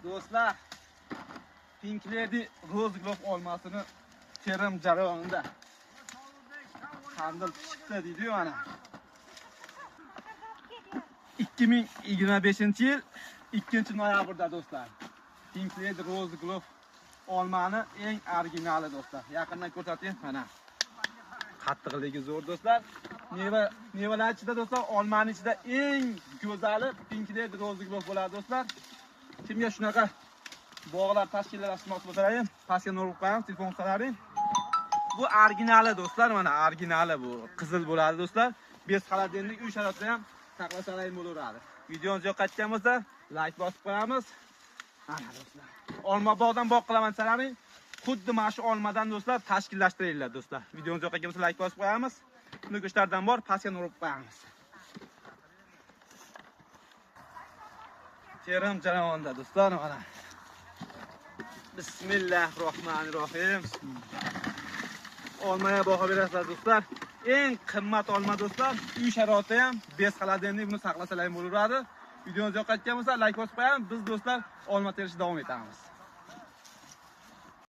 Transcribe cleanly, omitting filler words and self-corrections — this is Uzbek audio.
Do'stlar, Pink Lady Rose Globe olmasini terim jarayonida qanday chiqdi deydi-yu ana. 2025-yil 2-noyabrda do'stlar. Pink Lady Rose Globe olmani eng originali do'stlar. Yaqindan ko'rsatayım mana. Qattiqligi zo'r do'stlar. Mevalar ichida do'stlar, olmani ichida eng go'zali Pink Lady Rose Globe bo'ladi do'stlar. Kimga shunaqa bog'lar tashkillashtirmoqchi bo'lsalaring, pastga urib qo'yamiz, telefon qilsalaring. Bu originali do'stlar, mana originali bu. Qizil bo'ladi do'stlar. Bez xaladenlik uy sharoitida ham saqlasalaring bo'laveradi. Videomiz yoqqan bo'lsa, like bosib qo'yamiz. Mana do'stlar. Olma bog'dan bog' qilaman desalaring, xuddi mana shu olmadan do'stlar tashkillashtiringlar do'stlar. Videomiz yoqqan bo'lsa, like bosib qo'yamiz. Buni go'shtlardan bor, pastga urib qo'yamiz. Terim jarayonida do'stlar, mana. Bismillahirrohmanirrohim. Olmaga baho berasizlar do'stlar. Eng qimmat olma do'stlar, uy sharoitida ham bez xaladenlik buni saqlasalaring bo'laveradi. Videomiz yoqqan bo'lsa, like bosib qo'yamiz. Biz do'stlar olma terishda davom etamiz.